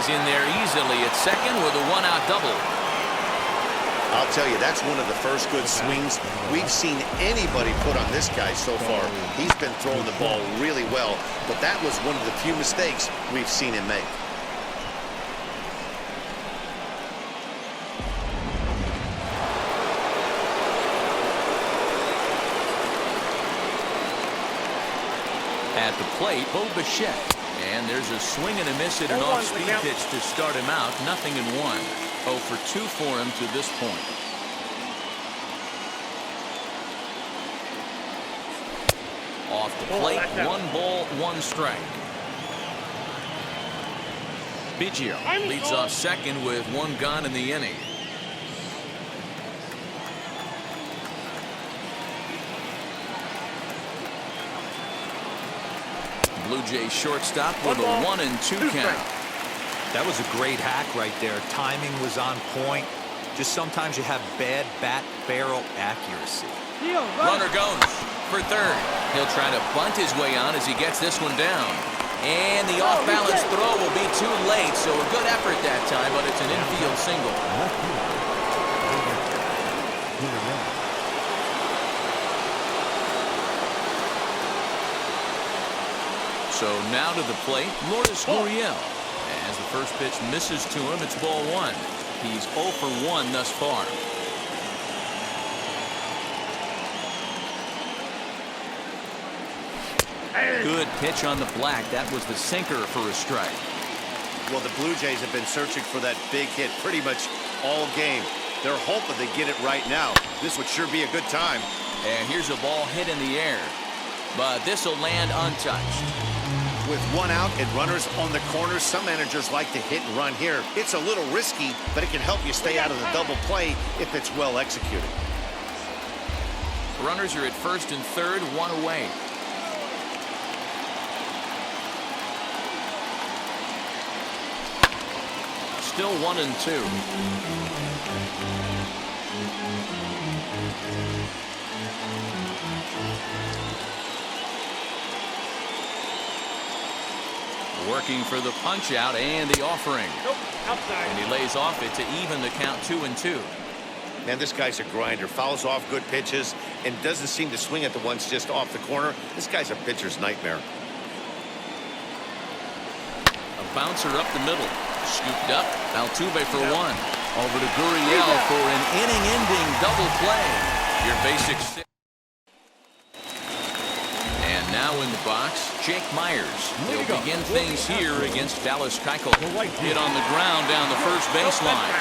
in there easily at second with a one-out double. I'll tell you, that's one of the first good swings we've seen anybody put on this guy so far. He's been throwing the ball really well, but that was one of the few mistakes we've seen him make. At the plate, Bo Bichette. And there's a swing and a miss at an off-speed pitch to start him out. Nothing in one. 0 for 2 for him to this point. Off the plate, 1 ball, 1 strike. Biggio leads off second with 1 gone in the inning. Blue Jays shortstop with a 1-2 count. That was a great hack right there. Timing was on point. Just sometimes you have bad bat barrel accuracy. Runner goes for third. He'll try to bunt his way on as he gets this one down. And the off-balance throw will be too late, so a good effort that time, but it's an infield single. So now to the plate, Lourdes Gurriel. As the first pitch misses to him, it's ball 1. He's 0 for 1 thus far. Good pitch on the black. That was the sinker for a strike. Well, the Blue Jays have been searching for that big hit pretty much all game. They're hoping they get it right now. This would sure be a good time. And here's a ball hit in the air. But this will land untouched. With 1 out and runners on the corners, some managers like to hit and run here. It's a little risky, but it can help you stay out of the double play if it's well executed. Runners are at first and third, 1 away. Still 1-2. Working for the punch out and the offering. Nope, outside. And he lays off it to even the count 2-2. Man, this guy's a grinder. Fouls off good pitches and doesn't seem to swing at the ones just off the corner. This guy's a pitcher's nightmare. A bouncer up the middle. Scooped up. Altuve for 1. Over to Gurriel for an inning-ending double play. Your basic six. And now in the box, Jake Myers. They'll begin things here against Dallas Keuchel. Hit on the ground down the first baseline.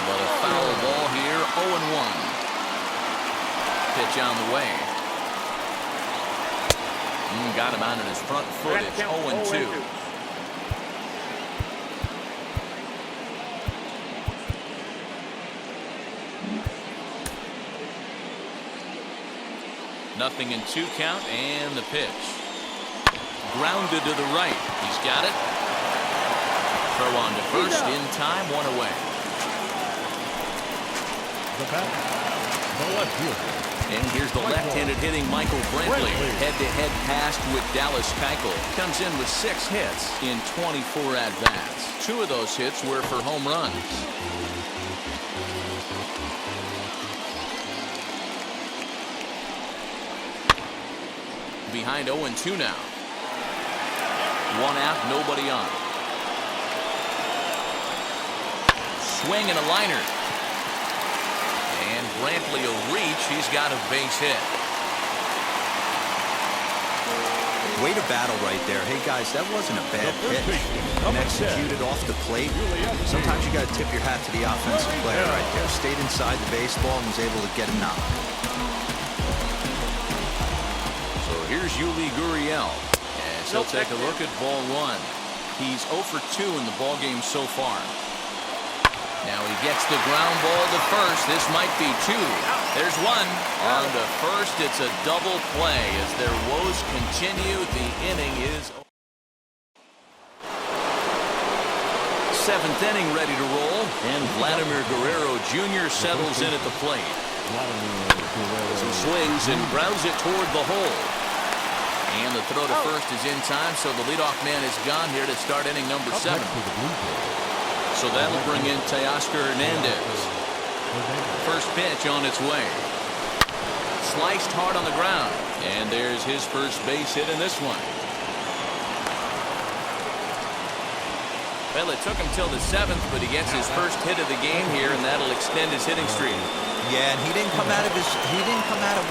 But a foul ball here, 0-1. Pitch on the way. Got him out on his front foot. It's 0-2. Nothing in 2 count, and the pitch. Grounded to the right. He's got it. Throw on to first in time, 1 away. And here's the left-handed hitting Michael Brantley. Head-to-head pass with Dallas Keuchel. Comes in with 6 hits in 24 at-bats. 2 of those hits were for home runs. Behind 0-2 now. 1 out, nobody on. Swing and a liner. And Brantley will reach. He's got a base hit. Way to battle right there. Hey, guys, that wasn't a bad pitch. And executed off the plate. Sometimes you got to tip your hat to the offensive player right there. Stayed inside the baseball and was able to get a knock. Here's Yuli Gurriel as he'll take a look at ball 1. He's 0 for 2 in the ball game so far. Now he gets the ground ball to first. This might be 2. There's 1. On to first, it's a double play as their woes continue. The inning is 7th inning ready to roll, and Vladimir Guerrero Jr. settles in at the plate. As he swings and grounds it toward the hole. And the throw to first is in time, so the leadoff man is gone here to start inning number 7. So that'll bring in Teoscar Hernandez. First pitch on its way. Sliced hard on the ground. And there's his first base hit in this one. Well, it took him till the 7th, but he gets his first hit of the game here, and that'll extend his hitting streak. Yeah, and he didn't come out of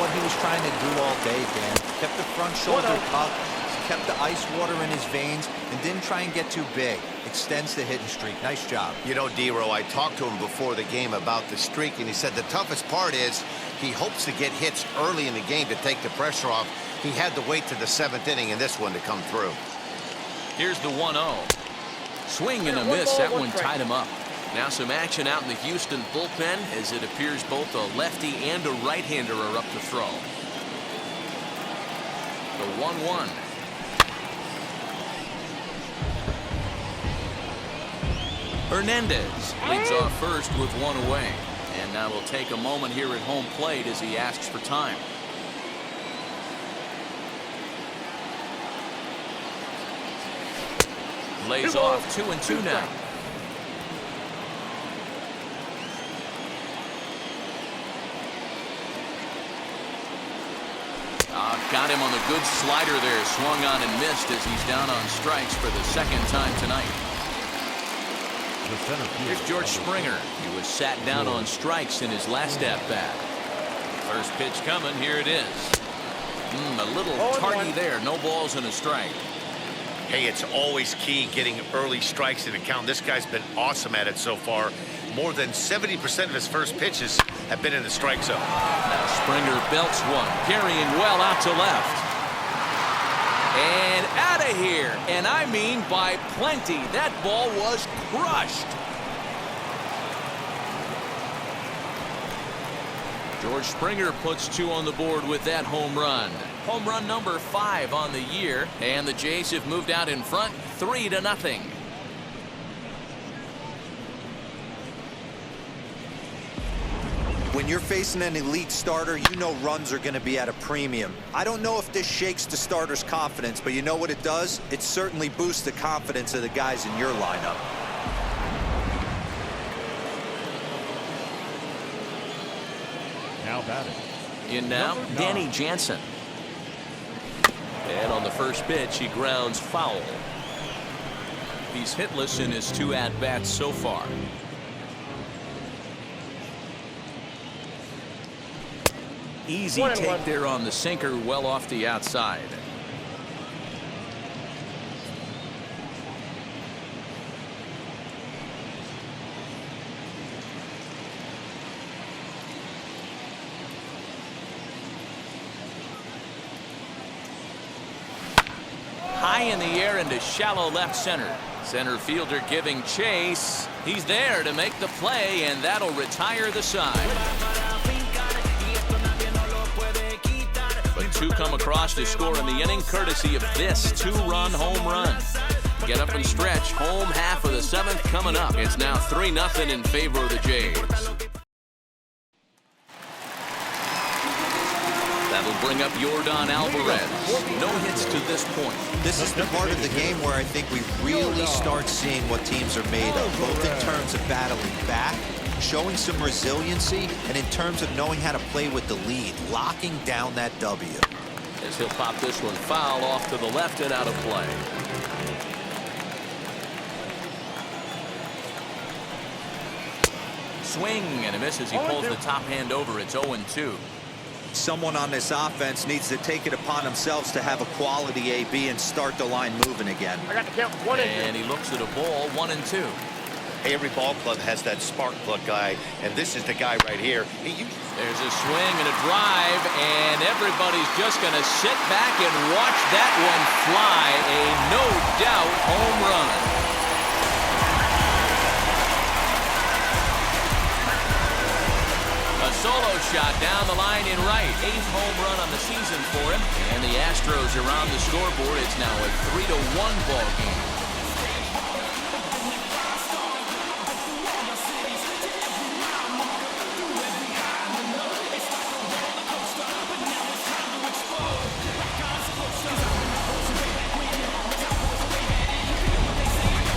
what he was trying to do all day, Dan. Kept the front shoulder tucked, kept the ice water in his veins, and didn't try and get too big. Extends the hitting streak. Nice job. You know, D-Row, I talked to him before the game about the streak, and he said the toughest part is he hopes to get hits early in the game to take the pressure off. He had to wait to the 7th inning in this one to come through. Here's the 1-0. Swing and a miss. That one tied him up. Now some action out in the Houston bullpen as it appears both a lefty and a right-hander are up to throw. The 1-1. Hernandez leads off first with one away. And now will take a moment here at home plate as he asks for time. Lays off 2-2 now. Got him on the good slider there. Swung on and missed as he's down on strikes for the second time tonight. Here's George Springer. He was sat down on strikes in his last at-bat. First pitch coming. Here it is. A little tardy there. No balls and a strike. Hey, it's always key getting early strikes in the count. This guy's been awesome at it so far. More than 70% of his first pitches have been in the strike zone. Now Springer belts one, carrying well out to left. And out of here. And I mean by plenty. That ball was crushed. George Springer puts 2 on the board with that home run. Home run number 5 on the year, and the Jays have moved out in front 3-0. When you're facing an elite starter, you know runs are going to be at a premium. I don't know if this shakes the starter's confidence, but you know what it does? It certainly boosts the confidence of the guys in your lineup. Now batting. In now, Danny Jansen. And on the first pitch, he grounds foul. He's hitless in his 2 at-bats so far. Easy take there on the sinker, well off the outside. High in the air into shallow left center. Center fielder giving chase. He's there to make the play, and that'll retire the side. But 2 come across to score in the inning, courtesy of this 2-run home run. Get up and stretch. Home half of the 7th coming up. It's now 3-0 in favor of the Jays. That'll bring up Yordan Alvarez. No hits to this point. This is the part of the game where I think we really start seeing what teams are made of, both in terms of battling back, showing some resiliency, and in terms of knowing how to play with the lead, locking down that W. As he'll pop this one foul off to the left and out of play. Swing and a miss as he pulls the top hand over. It's 0-2. Someone on this offense needs to take it upon themselves to have a quality AB and start the line moving again. I got the count 1-2. And he looks at a ball 1-2. Hey, every ball club has that spark plug guy, and this is the guy right here. There's a swing and a drive, and everybody's just going to sit back and watch that one fly. A no-doubt home run. Solo shot down the line in right. 8th home run on the season for him. And the Astros are on the scoreboard. It's now a 3-1 ball game.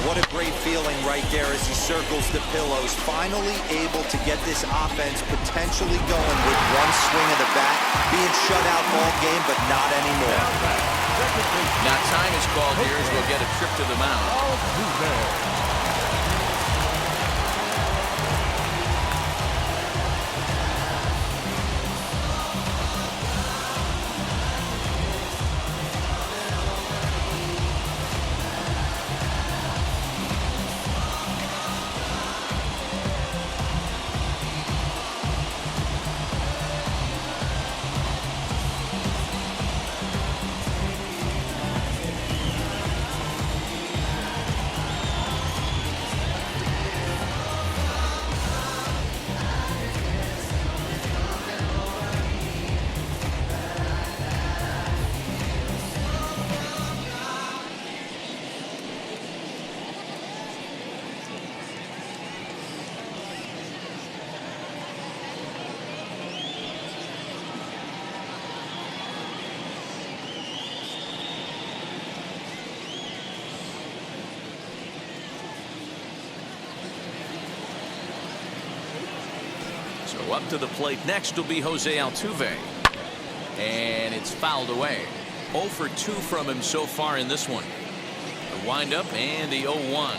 What a great feeling right there as he circles the pillows. Finally able to get this offense potentially going with one swing of the bat. Being shut out all game, but not anymore. Now time is called here as we'll get a trip to the mound. So up to the plate next will be Jose Altuve. And it's fouled away. 0 for 2 from him so far in this one. The windup and the 0-1.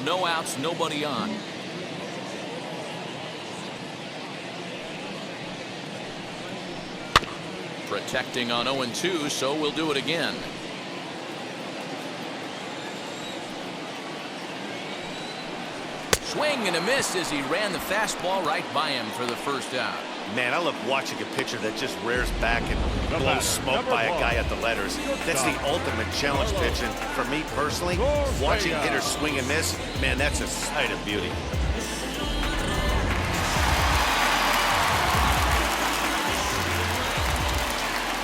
No outs, nobody on. Protecting on 0-2, so we'll do it again. Swing and a miss as he ran the fastball right by him for the first out. Man, I love watching a pitcher that just rears back and blows smoke by a guy at the letters. That's the ultimate challenge pitch. And for me personally, watching hitters swing and miss, man, that's a sight of beauty.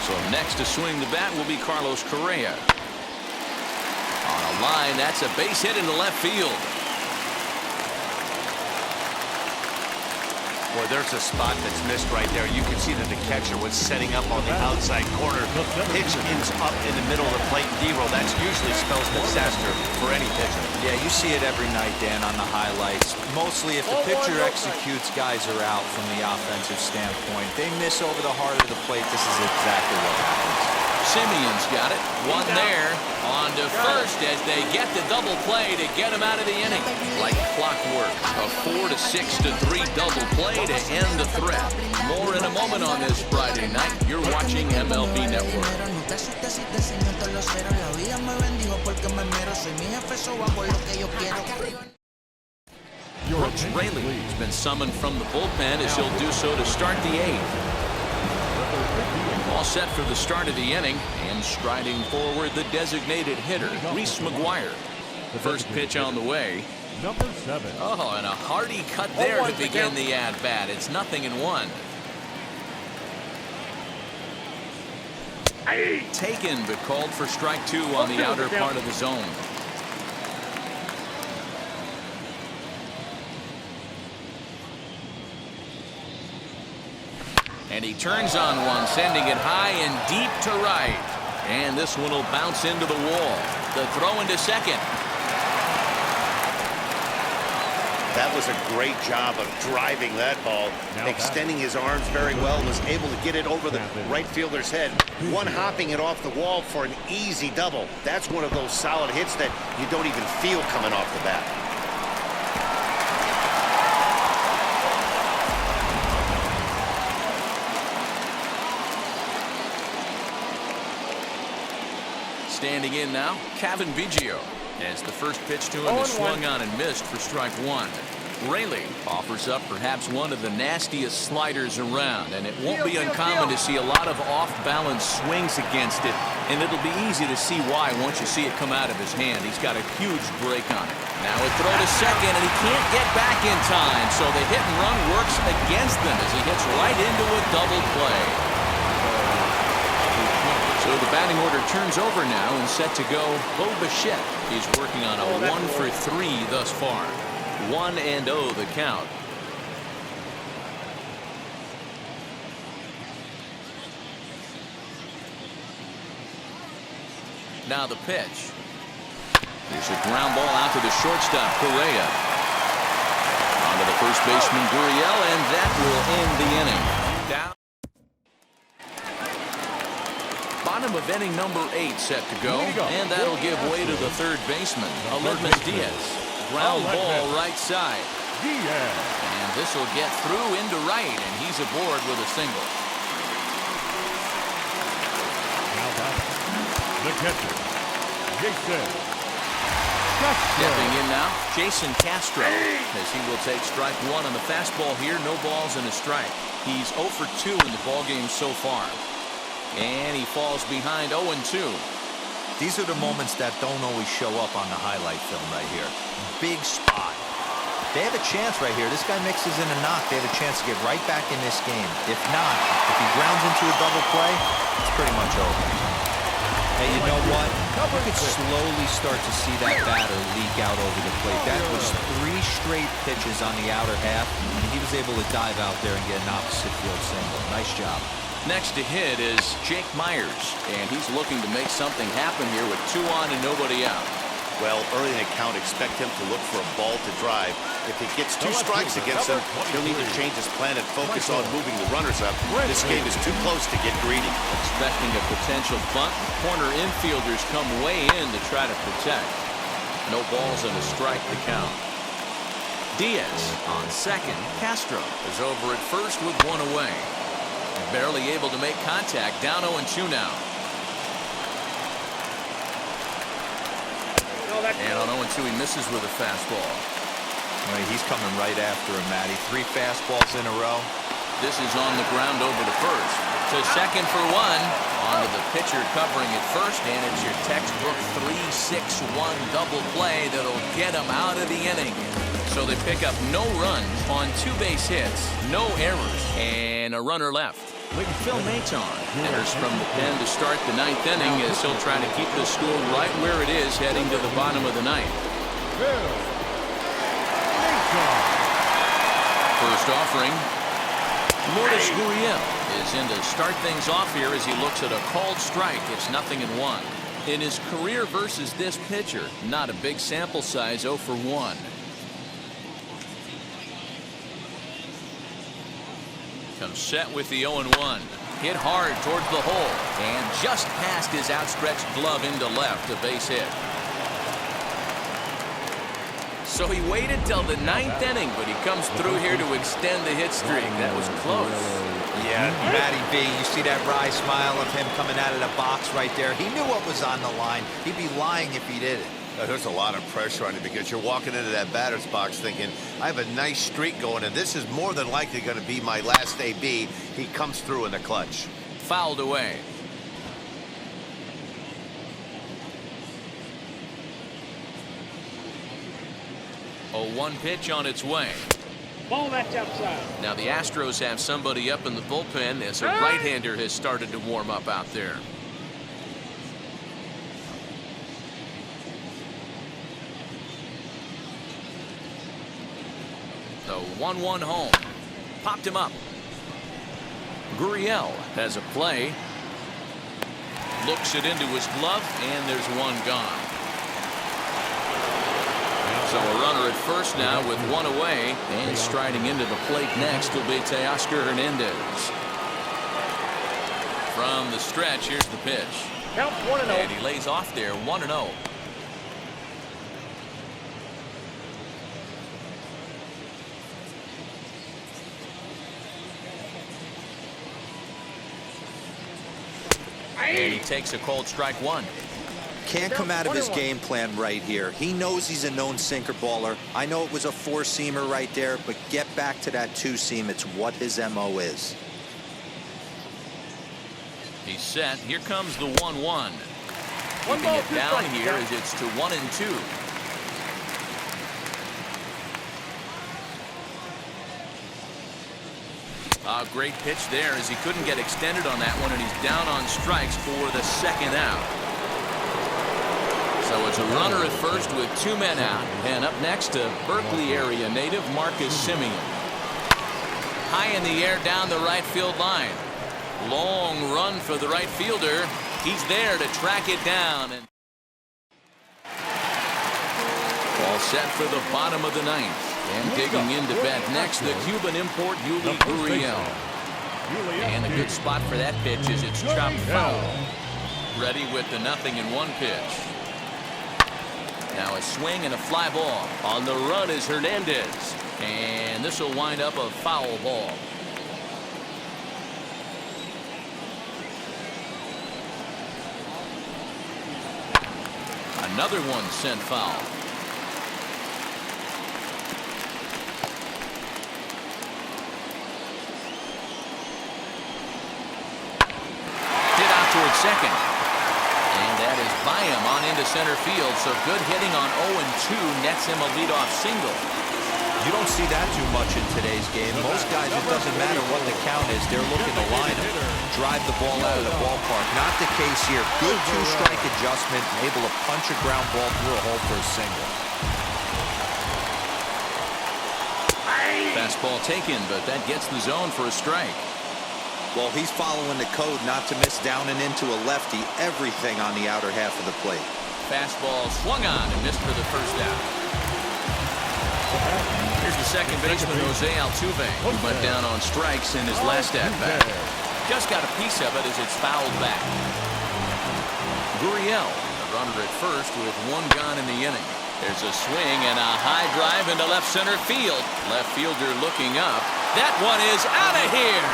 So next to swing the bat will be Carlos Correa. On a line, that's a base hit into left field. Boy, there's a spot that's missed right there. You can see that the catcher was setting up on the outside corner. Pitch ends up in the middle of the plate. D-roll, that's usually spells disaster for any pitcher. Yeah, you see it every night, Dan, on the highlights. Mostly if the pitcher executes, guys are out from the offensive standpoint. They miss over the heart of the plate. This is exactly what happens. Simeon's got it. One there. On to first as they get the double play to get him out of the inning. Like clockwork. A 4-6-3 double play to end the threat. More in a moment on this Friday night. You're watching MLB Network. Brooks Raley has been summoned from the bullpen as he'll do so to start the 8th. All set for the start of the inning, and striding forward the designated hitter, Reese McGuire. The first pitch on the way. Number 7. Oh, and a hearty cut there to begin the at-bat. It's 0-1. Taken, but called for strike 2 on the outer part of the zone. And he turns on one, sending it high and deep to right. And this one will bounce into the wall. The throw into second. That was a great job of driving that ball, extending his arms very well, and was able to get it over the right fielder's head. One hopping it off the wall for an easy double. That's one of those solid hits that you don't even feel coming off the bat. Standing in now, Kevin Biggio, as the first pitch to him is swung on and missed for strike 1. Raley offers up perhaps one of the nastiest sliders around, and it won't be uncommon to see a lot of off-balance swings against it, and it'll be easy to see why once you see it come out of his hand. He's got a huge break on it. Now a throw to second, and he can't get back in time, so the hit and run works against them as he hits right into a double play. So the batting order turns over now and set to go Bo Bichette. He's working on a 1 for 3 thus far. 1-0 the count. Now the pitch. There's a ground ball out to the shortstop, Correa. Onto the first baseman, Gurriel, and that will end the inning. Down. Bottom of inning number 8 set to go, and that'll give way to the third baseman, Aledmys Diaz. Ground ball right side. And this will get through into right, and he's aboard with a single. Now back, the catcher, Jason. Stepping in now, Jason Castro, as he will take strike 1 on the fastball here. No balls and a strike. He's 0 for 2 in the ballgame so far. And he falls behind 0-2. These are the moments that don't always show up on the highlight film right here. Big spot. They have a chance right here. This guy mixes in a knock. They have a chance to get right back in this game. If not, if he grounds into a double play, it's pretty much over. Hey, you know what? You could slowly start to see that batter leak out over the plate. That was 3 straight pitches on the outer half, and he was able to dive out there and get an opposite field single. Nice job. Next to hit is Jake Myers, and he's looking to make something happen here with 2 on and nobody out. Well, early in the count, expect him to look for a ball to drive. If he gets 2 strikes against him, he'll need to change his plan and focus on moving the runners up. This game is too close to get greedy. Expecting a potential bunt, corner infielders come way in to try to protect. No balls and a strike to count. Diaz on second. Castro is over at first with 1 away. Barely able to make contact. Down 0-2 now. And on 0-2, he misses with a fastball. Well, he's coming right after him, Matty. 3 fastballs in a row. This is on the ground over to first. To second for 1. Onto the pitcher covering at first, and it's your textbook 3-6-1 double play that'll get him out of the inning. So they pick up no runs on 2 base hits, no errors, and a runner left. Phil Maton enters from the pen to start the 9th inning as he'll try to keep the score right where it is heading to the bottom of the 9th. First offering, Lourdes Gurriel is in to start things off here as he looks at a called strike. It's 0-1. In his career versus this pitcher, not a big sample size, 0 for 1. Comes set with the 0-1. Hit hard towards the hole and just past his outstretched glove into left, a base hit. So he waited till the 9th inning, but he comes through here to extend the hit streak. That was close. Yeah, Matty B, you see that wry smile of him coming out of the box right there. He knew what was on the line. He'd be lying if he didn't. There's a lot of pressure on you because you're walking into that batter's box thinking, I have a nice streak going, and this is more than likely going to be my last AB. He comes through in the clutch. Fouled away. A 1 pitch on its way. Ball that's outside. Now the Astros have somebody up in the bullpen as a right-hander has started to warm up out there. The 1-1 home. Popped him up. Gurriel has a play. Looks it into his glove, and there's 1 gone. So a runner at first now with 1 away, and striding into the plate next will be Teoscar Hernandez. From the stretch, here's the pitch. Count 1-0. And he lays off there, 1-0. And he takes a called strike 1. Can't come out of his game plan right here. He knows he's a known sinker baller. I know it was a 4-seamer right there, but get back to that 2-seam. It's what his MO is. He's set. Here comes the 1-1. Keeping it down here as it's to 1-2. A great pitch there as he couldn't get extended on that one, and he's down on strikes for the 2nd out. So it's a runner at first with 2 men out, and up next to Berkeley area native Marcus Semien. High in the air down the right field line. Long run for the right fielder. He's there to track it down. set for the bottom of the ninth. And digging in to bat next, the Cuban import Yuli Gurriel. And a good spot for that pitch is it's chopped foul. Ready with the 0-1 pitch. Now a swing and a fly ball. On the run is Hernandez. And this will wind up a foul ball. Another one sent foul. Hit out towards second. And that is by him on into center field. So good hitting on 0-2 nets him a leadoff single. You don't see that too much in today's game. Most guys, it doesn't matter what the count is. They're looking to line him, drive the ball out of the ballpark. Not the case here. Good two-strike adjustment, able to punch a ground ball through a hole for a single. Fastball taken, but that gets the zone for a strike. Well, he's following the code not to miss down and into a lefty. Everything on the outer half of the plate. Fastball swung on and missed for the first out. Here's the second baseman, Jose Altuve, who went down on strikes in his last at-bat. Just got a piece of it as it's fouled back. Gurriel, the runner at first with one gone in the inning. There's a swing and a high drive into left center field. Left fielder looking up. That one is out of here.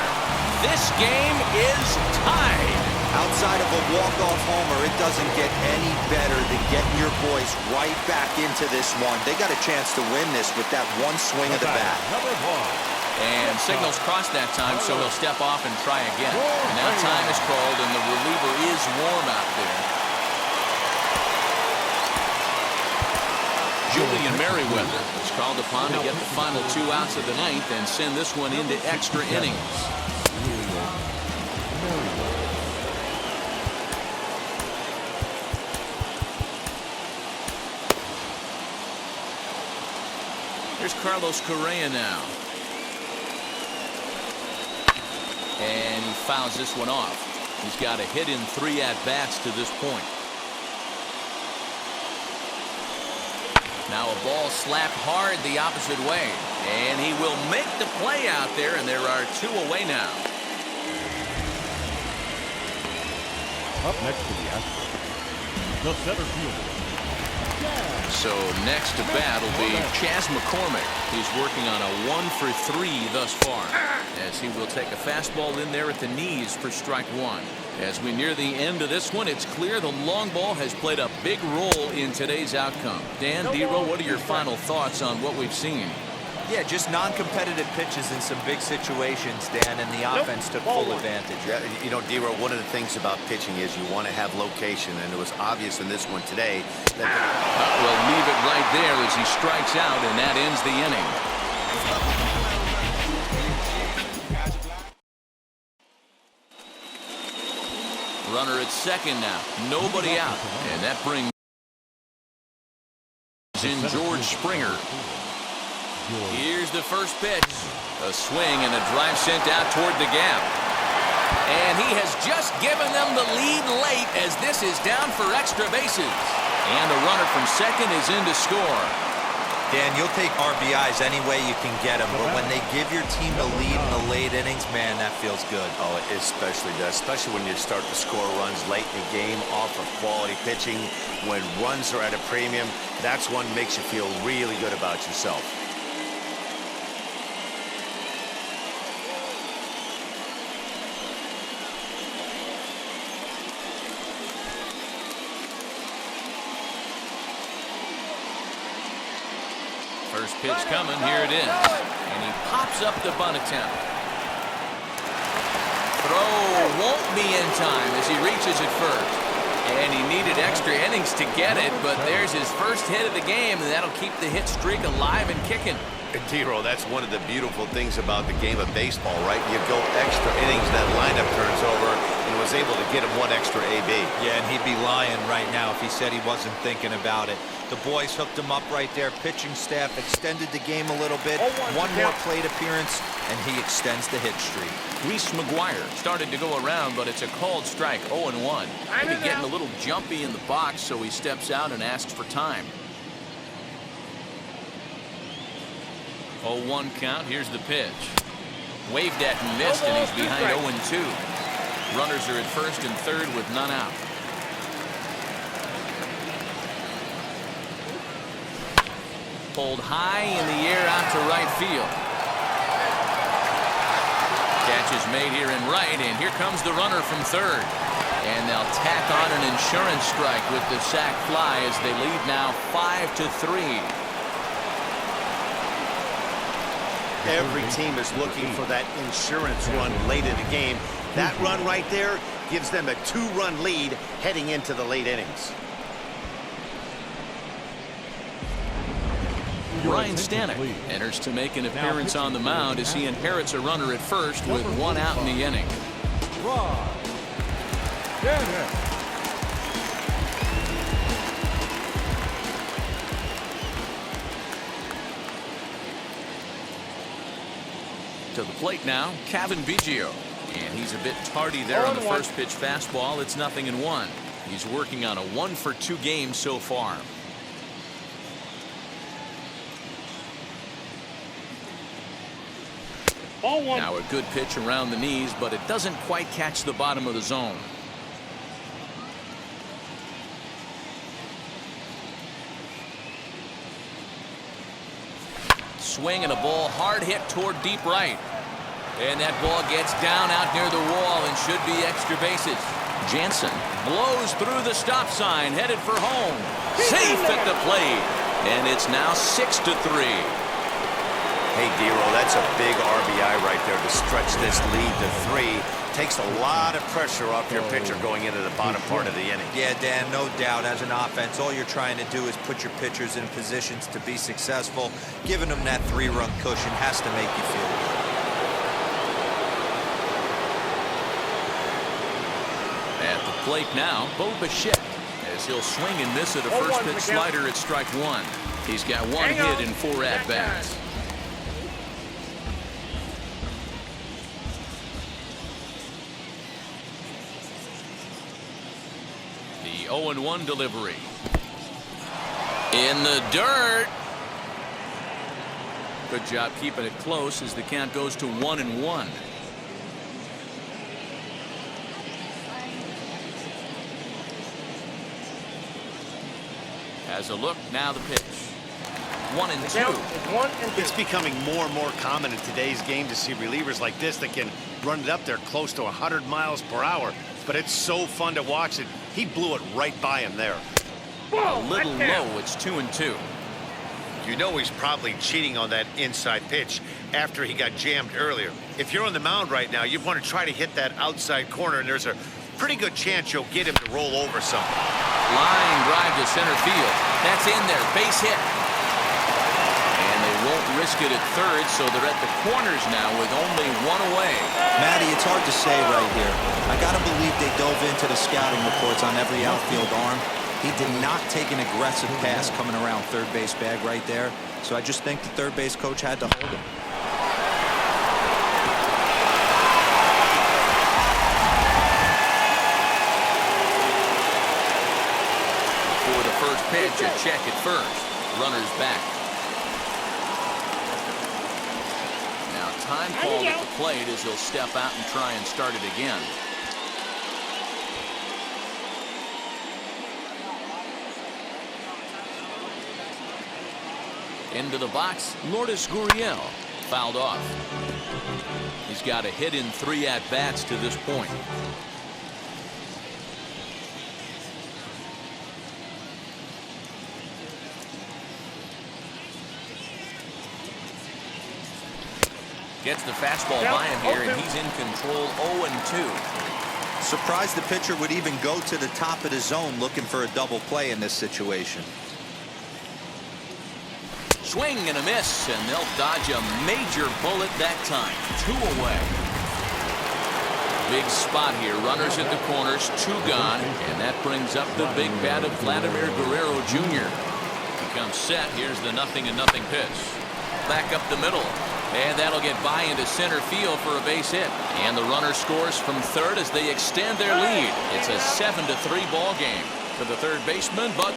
This game is tied. Outside of a walk-off homer, it doesn't get any better than getting your boys right back into this one. They got a chance to win this with that one swing of the bat. And signals crossed that time, so he'll step off and try again. And now time is called, and the reliever is warm out there. Julian Merriweather is called upon to get the final 2 outs of the ninth and send this one into extra innings. Here's Carlos Correa now. And he fouls this one off. He's got a hit in 3 at-bats to this point. Now a ball slapped hard the opposite way. And he will make the play out there, and there are 2 away now. Up next to the Astros, the center fielder. So next to bat will be Chas McCormick. He's working on a 1-for-3 thus far, as he will take a fastball in there at the knees for strike 1. As we near the end of this one, it's clear the long ball has played a big role in today's outcome. Dan, Dero, what are your final thoughts on what we've seen? Yeah, just non-competitive pitches in some big situations, Dan, and the offense took full advantage. Yeah, you know, Dero, one of the things about pitching is you want to have location, and it was obvious in this one today that we'll leave it right there as he strikes out, and that ends the inning. Runner at second now, nobody out, and that brings in George Springer. Here's the first pitch. A swing and a drive sent out toward the gap. And he has just given them the lead late as this is down for extra bases. And the runner from second is in to score. Dan, you'll take RBIs any way you can get them, but when they give your team the lead in the late innings, man, that feels good. Oh, it especially does, especially when you start to score runs late in the game off of quality pitching. When runs are at a premium, that's what makes you feel really good about yourself. First pitch coming, here it is. And he pops up the bunt attempt. Throw won't be in time as he reaches it first. And he needed extra innings to get it, but there's his first hit of the game, and that'll keep the hit streak alive and kicking. Dero, that's one of the beautiful things about the game of baseball, right? You go extra innings, that lineup turns over, and was able to get him 1 extra AB. Yeah, and he'd be lying right now if he said he wasn't thinking about it. The boys hooked him up right there. Pitching staff extended the game a little bit. 1 more plate appearance, and he extends the hit streak. Reese McGuire started to go around, but it's a called strike, 0-1. Maybe getting a little jumpy in the box, so he steps out and asks for time. 0-1 count. Here's the pitch. Waved at and missed, and he's behind 0-2. Runners are at first and third with none out. Pulled high in the air out to right field. Catch is made here in right, and here comes the runner from third. And they'll tack on an insurance strike with the sac fly as they lead now 5-3. Every team is looking for that insurance run late in the game. That run right there gives them a 2-run lead heading into the late innings. Ryan Stanek enters to make an appearance on the mound as he inherits a runner at first with 1 out in the inning. To the plate now, Kevin Biggio. And he's a bit tardy there on the first pitch fastball. It's 0-1. He's working on a 1-for-2 game so far. Now a good pitch around the knees, but it doesn't quite catch the bottom of the zone. Swing and a ball hard hit toward deep right. And that ball gets down out near the wall and should be extra bases. Jansen blows through the stop sign, headed for home. Safe at the plate. And it's now 6-3. Hey, Dero, that's a big RBI right there to stretch this lead to 3. Takes a lot of pressure off your pitcher going into the bottom part of the inning. Yeah, Dan, no doubt. As an offense, all you're trying to do is put your pitchers in positions to be successful. Giving them that 3-run cushion has to make you feel good. At the plate now, Bo Bichette, as he'll swing and miss at a first pitch slider at strike 1. He's got 1 hit in 4 at-bats. The 0-1 delivery. In the dirt. Good job keeping it close as the count goes to 1-1. Has a look, now the pitch. 1-2. It's becoming more and more common in today's game to see relievers like this that can run it up there close to 100 miles per hour. But it's so fun to watch it. He blew it right by him there. A little low, it's 2-2. You know he's probably cheating on that inside pitch after he got jammed earlier. If you're on the mound right now, you want to try to hit that outside corner, and there's a pretty good chance you'll get him to roll over something. Line drive to center field. That's in there. Base hit. And they won't risk it at third, so they're at the corners now with only 1 away. Matty, it's hard to say right here. I got to believe they dove into the scouting reports on every outfield arm. He did not take an aggressive pass coming around third base bag right there. So I just think the third base coach had to hold him. For the first pitch, a check at first. Runners back. Now time called at the plate as he'll step out and try and start it again. Into the box, Lourdes Gurriel fouled off. He's got a hit in 3 at-bats to this point. Gets the fastball by him here, and he's in control. 0-2. Surprised the pitcher would even go to the top of the zone looking for a double play in this situation. Swing and a miss, and they'll dodge a major bullet that time. 2 away. Big spot here. Runners at the corners, 2 gone, and that brings up the big bat of Vladimir Guerrero Jr. He comes set. Here's the 0-0 pitch. Back up the middle, and that'll get by into center field for a base hit. And the runner scores from third as they extend their lead. It's a 7-3 ball game. For the third baseman, Buck